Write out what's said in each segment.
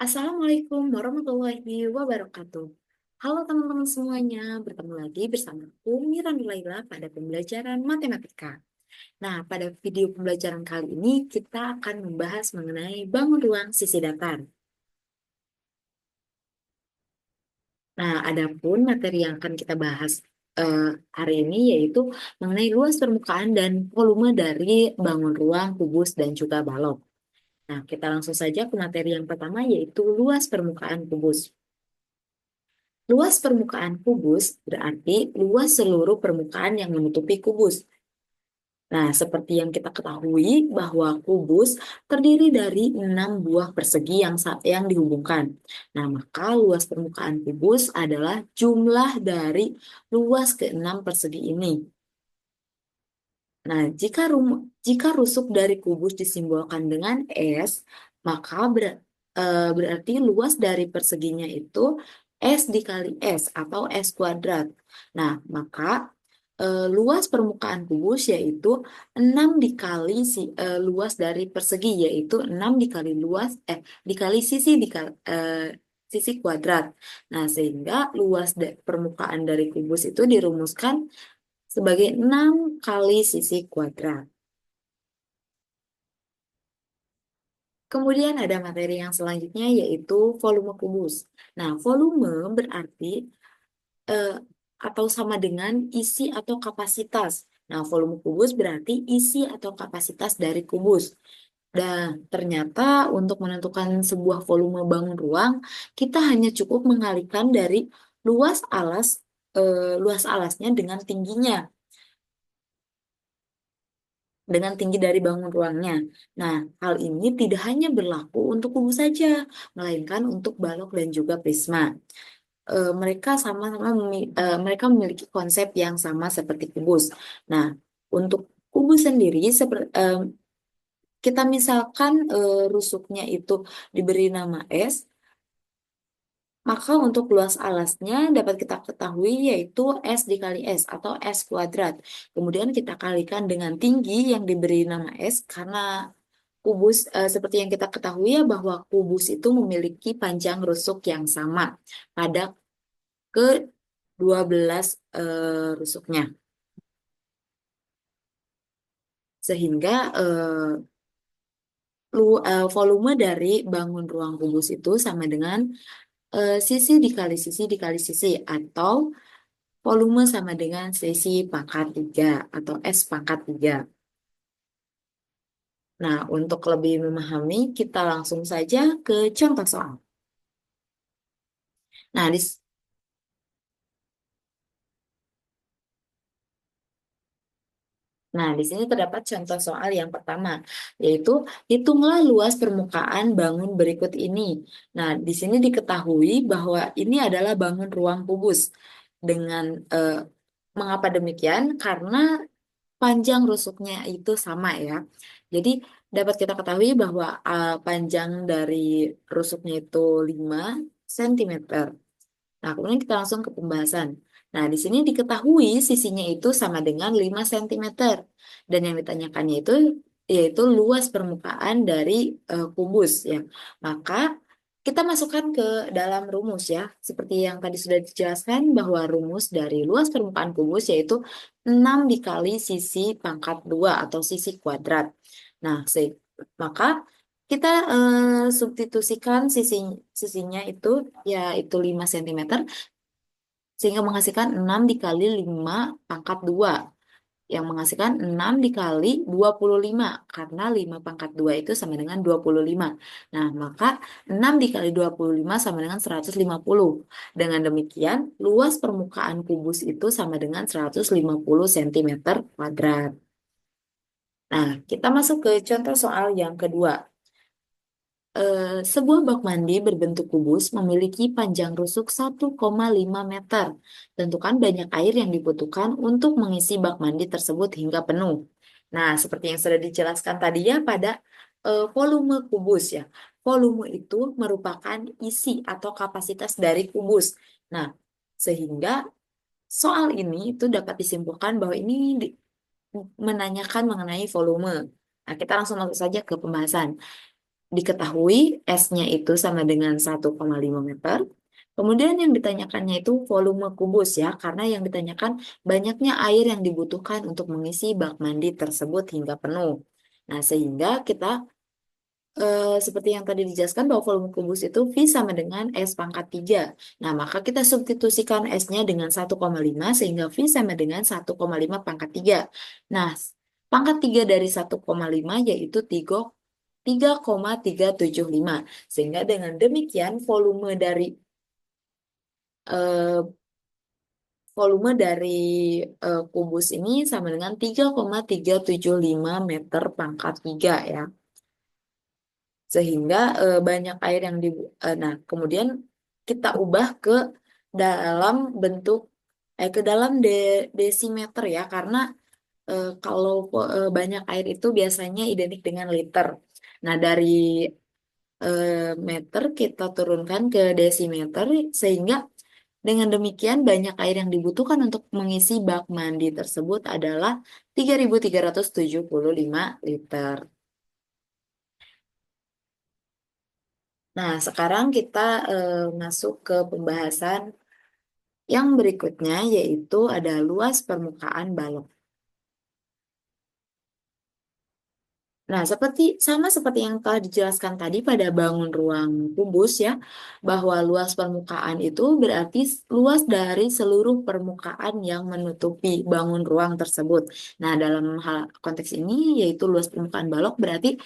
Assalamualaikum warahmatullahi wabarakatuh. Halo teman-teman semuanya, bertemu lagi bersama aku Mira Nuraila pada pembelajaran matematika. Nah, pada video pembelajaran kali ini kita akan membahas mengenai bangun ruang sisi datar. Nah, adapun materi yang akan kita bahas eh, hari ini yaitu mengenai luas permukaan dan volume dari bangun ruang, kubus, dan juga balok. Nah, kita langsung saja ke materi yang pertama yaitu luas permukaan kubus. Luas permukaan kubus berarti luas seluruh permukaan yang menutupi kubus. Nah, seperti yang kita ketahui bahwa kubus terdiri dari 6 buah persegi yang dihubungkan. Nah, maka luas permukaan kubus adalah jumlah dari luas ke-6 persegi ini. Nah, jika rusuk dari kubus disimbolkan dengan S, maka berarti luas dari perseginya itu S dikali S atau S kuadrat. Nah, maka luas permukaan kubus yaitu 6 dikali luas dari persegi, yaitu 6 dikali dikali sisi kuadrat. Nah, sehingga permukaan dari kubus itu dirumuskan sebagai 6 kali sisi kuadrat. Kemudian ada materi yang selanjutnya yaitu volume kubus. Nah, volume berarti eh, atau sama dengan isi atau kapasitas. Nah, volume kubus berarti isi atau kapasitas dari kubus. Dan ternyata untuk menentukan sebuah volume bangun ruang, kita hanya cukup mengalihkan dari luas luas alasnya dengan tinggi dari bangun ruangnya. Nah, hal ini tidak hanya berlaku untuk kubus saja, melainkan untuk balok dan juga prisma. Mereka memiliki konsep yang sama seperti kubus. Nah, untuk kubus sendiri, kita misalkan rusuknya itu diberi nama S, maka untuk luas alasnya dapat kita ketahui yaitu S dikali S atau S kuadrat. Kemudian kita kalikan dengan tinggi yang diberi nama S karena kubus, seperti yang kita ketahui ya bahwa kubus itu memiliki panjang rusuk yang sama pada ke-12 rusuknya. Sehingga volume dari bangun ruang kubus itu sama dengan sisi dikali sisi atau volume sama dengan sisi pangkat 3 atau S pangkat 3. Nah, untuk lebih memahami, kita langsung saja ke contoh soal. Nah, di sini terdapat contoh soal yang pertama, yaitu hitunglah luas permukaan bangun berikut ini. Nah, di sini diketahui bahwa ini adalah bangun ruang kubus. Dengan mengapa demikian? Karena panjang rusuknya itu sama ya. Jadi dapat kita ketahui bahwa panjang dari rusuknya itu 5 cm. Nah, kemudian kita langsung ke pembahasan. Nah, di sini diketahui sisinya itu sama dengan 5 cm. Dan yang ditanyakannya itu yaitu luas permukaan dari kubus ya. Maka kita masukkan ke dalam rumus ya. Seperti yang tadi sudah dijelaskan bahwa rumus dari luas permukaan kubus yaitu 6 dikali sisi pangkat 2 atau sisi kuadrat. Nah, maka kita substitusikan sisinya itu yaitu 5 cm sehingga menghasilkan 6 dikali 5 pangkat 2 yang menghasilkan 6 dikali 25 karena 5 pangkat 2 itu sama dengan 25. Nah, maka 6 dikali 25 sama dengan 150. Dengan demikian, luas permukaan kubus itu sama dengan 150 cm kuadrat. Nah, kita masuk ke contoh soal yang kedua. Sebuah bak mandi berbentuk kubus memiliki panjang rusuk 1,5 meter. Tentukan banyak air yang dibutuhkan untuk mengisi bak mandi tersebut hingga penuh. Nah, seperti yang sudah dijelaskan tadi ya pada volume kubus ya. Volume itu merupakan isi atau kapasitas dari kubus. Nah, sehingga soal ini itu dapat disimpulkan bahwa ini menanyakan mengenai volume. Nah, kita langsung masuk saja ke pembahasan. diketahui S-nya itu sama dengan 1,5 meter. Kemudian yang ditanyakannya itu volume kubus ya, karena yang ditanyakan banyaknya air yang dibutuhkan untuk mengisi bak mandi tersebut hingga penuh. Nah, sehingga kita seperti yang tadi dijelaskan bahwa volume kubus itu V sama dengan S pangkat 3. Nah, maka kita substitusikan S-nya dengan 1,5 sehingga V sama dengan 1,5 pangkat 3. Nah, pangkat 3 dari 1,5 yaitu 3,375. Sehingga dengan demikian eh, volume dari kubus ini sama dengan 3,375 meter pangkat 3 ya. Sehingga banyak air yang nah, kemudian kita ubah ke dalam bentuk ke dalam desimeter ya, karena kalau banyak air itu biasanya identik dengan liter. Nah, dari meter kita turunkan ke desimeter sehingga dengan demikian banyak air yang dibutuhkan untuk mengisi bak mandi tersebut adalah 3.375 liter. Nah, sekarang kita masuk ke pembahasan yang berikutnya, yaitu ada luas permukaan balok. Nah, sama seperti yang telah dijelaskan tadi pada bangun ruang kubus ya, bahwa luas permukaan itu berarti luas dari seluruh permukaan yang menutupi bangun ruang tersebut. Nah, dalam hal konteks ini yaitu luas permukaan balok berarti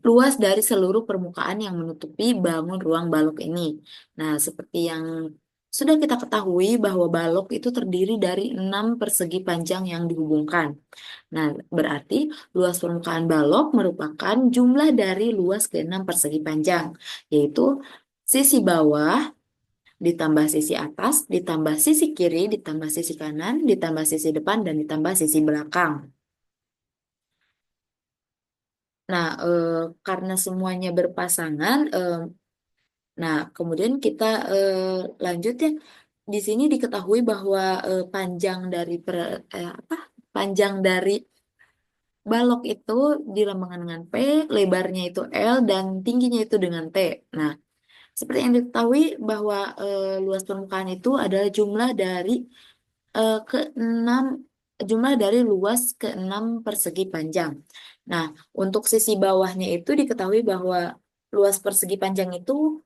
luas dari seluruh permukaan yang menutupi bangun ruang balok ini. Nah, seperti yang sudah kita ketahui bahwa balok itu terdiri dari 6 persegi panjang yang dihubungkan. Nah, berarti luas permukaan balok merupakan jumlah dari luas ke-6 persegi panjang, yaitu sisi bawah ditambah sisi atas, ditambah sisi kiri, ditambah sisi kanan, ditambah sisi depan, dan ditambah sisi belakang. Nah, karena semuanya berpasangan, nah kemudian kita lanjut ya. Di sini diketahui bahwa panjang dari panjang dari balok itu dilambangkan dengan P, lebarnya itu L, dan tingginya itu dengan T. Nah, seperti yang diketahui bahwa luas permukaan itu adalah keenam jumlah dari luas keenam persegi panjang. Nah, untuk sisi bawahnya itu diketahui bahwa luas persegi panjang itu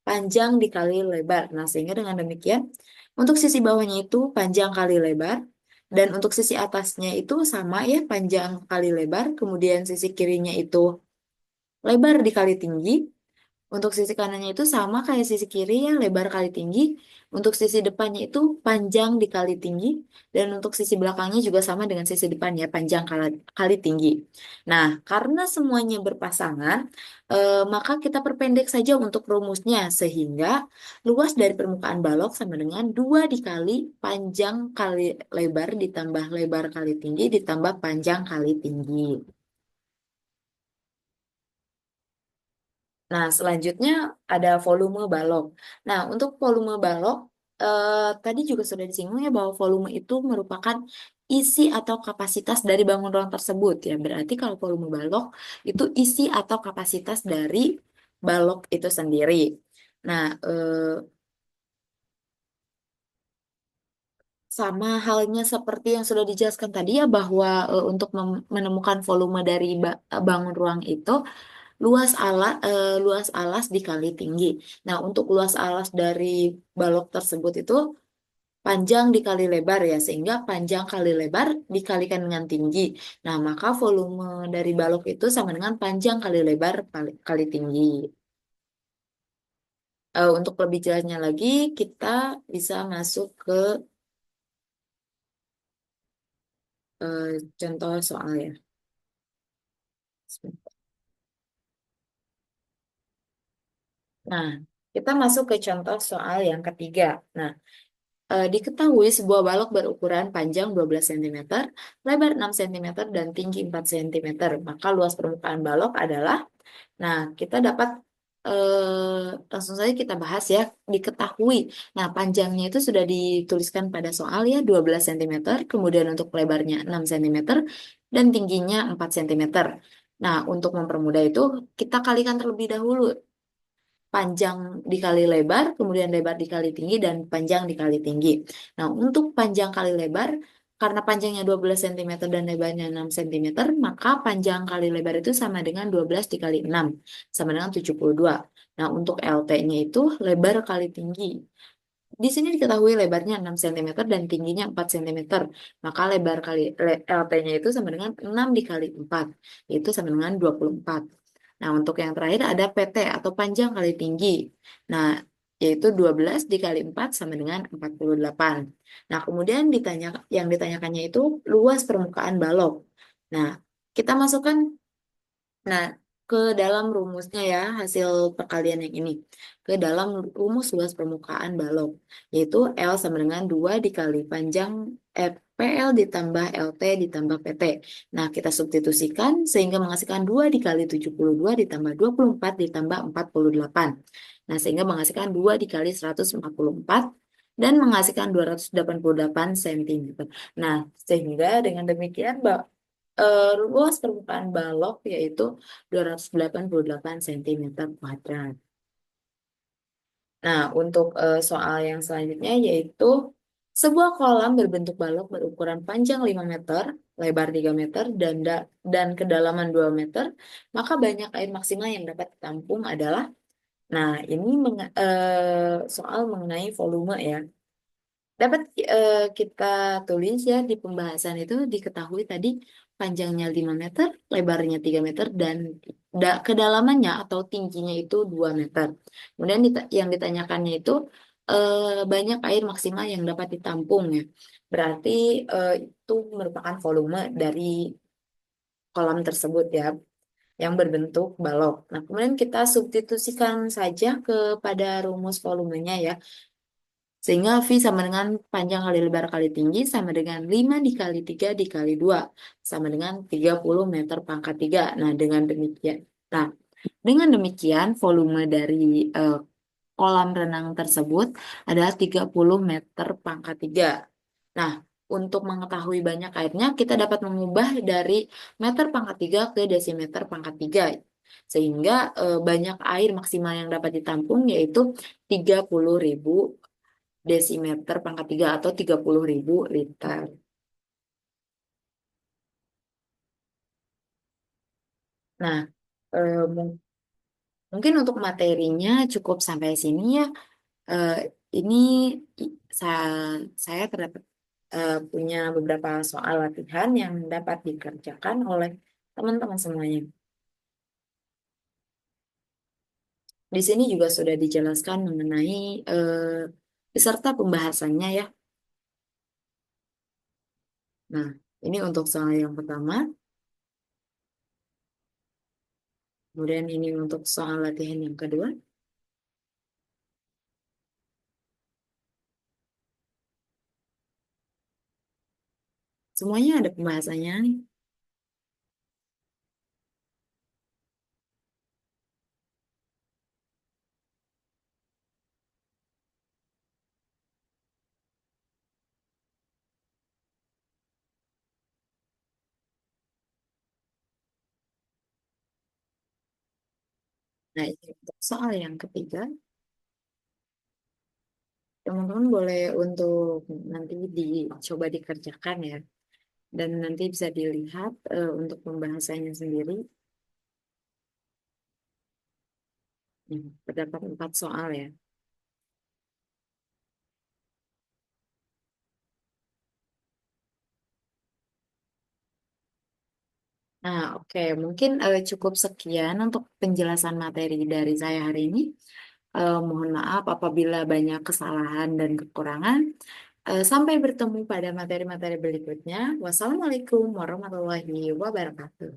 panjang dikali lebar. Nah, sehingga dengan demikian, untuk sisi bawahnya itu panjang kali lebar, dan untuk sisi atasnya itu sama ya, panjang kali lebar, kemudian sisi kirinya itu lebar dikali tinggi, untuk sisi kanannya itu sama kayak sisi kiri ya, lebar kali tinggi. Untuk sisi depannya itu panjang dikali tinggi. Dan untuk sisi belakangnya juga sama dengan sisi depannya, panjang kali tinggi. Nah, karena semuanya berpasangan, maka kita perpendek saja untuk rumusnya. Sehingga luas dari permukaan balok sama dengan 2 dikali panjang kali lebar ditambah lebar kali tinggi ditambah panjang kali tinggi. Nah, selanjutnya ada volume balok. Nah, untuk volume balok, tadi juga sudah disinggung ya bahwa volume itu merupakan isi atau kapasitas dari bangun ruang tersebut ya. Berarti kalau volume balok itu isi atau kapasitas dari balok itu sendiri. Nah, sama halnya seperti yang sudah dijelaskan tadi ya bahwa untuk menemukan volume dari bangun ruang itu luas alas dikali tinggi. Nah, untuk luas alas dari balok tersebut itu panjang dikali lebar ya, sehingga panjang kali lebar dikalikan dengan tinggi. Nah, maka volume dari balok itu sama dengan panjang kali lebar kali tinggi. Untuk lebih jelasnya lagi, kita bisa masuk ke contoh soal ya. Nah, kita masuk ke contoh soal yang ketiga. Nah, diketahui sebuah balok berukuran panjang 12 cm, lebar 6 cm, dan tinggi 4 cm. Maka luas permukaan balok adalah, nah kita dapat langsung saja kita bahas ya, diketahui. Nah, panjangnya itu sudah dituliskan pada soal ya, 12 cm, kemudian untuk lebarnya 6 cm, dan tingginya 4 cm. Nah, untuk mempermudah itu, kita kalikan terlebih dahulu. Panjang dikali lebar, kemudian lebar dikali tinggi, dan panjang dikali tinggi. Nah, untuk panjang kali lebar, karena panjangnya 12 cm dan lebarnya 6 cm, maka panjang kali lebar itu sama dengan 12 dikali 6, sama dengan 72. Nah, untuk LT-nya itu lebar kali tinggi. Di sini diketahui lebarnya 6 cm dan tingginya 4 cm. Maka lebar kali LT-nya itu sama dengan 6 dikali 4, itu sama dengan 24. Nah, untuk yang terakhir ada PT atau panjang kali tinggi. Nah, yaitu 12 dikali 4 sama dengan 48. Nah, kemudian yang ditanyakannya itu luas permukaan balok. Nah, kita masukkan. Nah, ke dalam rumusnya ya, hasil perkalian yang ini. Ke dalam rumus luas permukaan balok, yaitu L sama dengan 2 dikali panjang PL ditambah LT ditambah PT. Nah, kita substitusikan sehingga menghasilkan 2 dikali 72 ditambah 24 ditambah 48. Nah, sehingga menghasilkan 2 dikali 144 dan menghasilkan 288 cm. Nah, sehingga dengan demikian, luas permukaan balok yaitu 288 cm kuadrat. Nah, untuk soal yang selanjutnya yaitu sebuah kolam berbentuk balok berukuran panjang 5 meter, lebar 3 meter, dan kedalaman 2 meter, maka banyak air maksimal yang dapat ditampung adalah, nah ini soal mengenai volume ya. Dapat kita tulis ya di pembahasan itu diketahui tadi panjangnya 5 meter, lebarnya 3 meter, dan kedalamannya atau tingginya itu 2 meter. Kemudian yang ditanyakannya itu banyak air maksimal yang dapat ditampung ya. Berarti itu merupakan volume dari kolam tersebut ya yang berbentuk balok. Nah, kemudian kita substitusikan saja kepada rumus volumenya ya. Sehingga V sama dengan panjang kali lebar kali tinggi sama dengan 5 dikali 3 dikali 2 sama dengan 30 meter pangkat 3. Nah, dengan demikian volume dari eh, kolam renang tersebut adalah 30 meter pangkat 3. Nah, untuk mengetahui banyak airnya, kita dapat mengubah dari meter pangkat 3 ke desimeter pangkat 3. Sehingga banyak air maksimal yang dapat ditampung yaitu 30.000 desimeter pangkat 3 atau 30.000 liter. Nah, eh, mungkin untuk materinya cukup sampai sini ya. Eh, ini i- saya terdapat punya beberapa soal latihan yang dapat dikerjakan oleh teman-teman semuanya. Di sini juga sudah dijelaskan mengenai beserta pembahasannya ya. Nah, ini untuk soal yang pertama. Kemudian ini untuk soal latihan yang kedua. Semuanya ada pembahasannya nih. Nah, ini untuk soal yang ketiga, teman-teman boleh untuk nanti dicoba dikerjakan ya. Dan nanti bisa dilihat untuk pembahasannya sendiri. Terdapat 4 soal ya. Nah, oke. Mungkin cukup sekian untuk penjelasan materi dari saya hari ini. Mohon maaf apabila banyak kesalahan dan kekurangan. Sampai bertemu pada materi-materi berikutnya. Wassalamualaikum warahmatullahi wabarakatuh.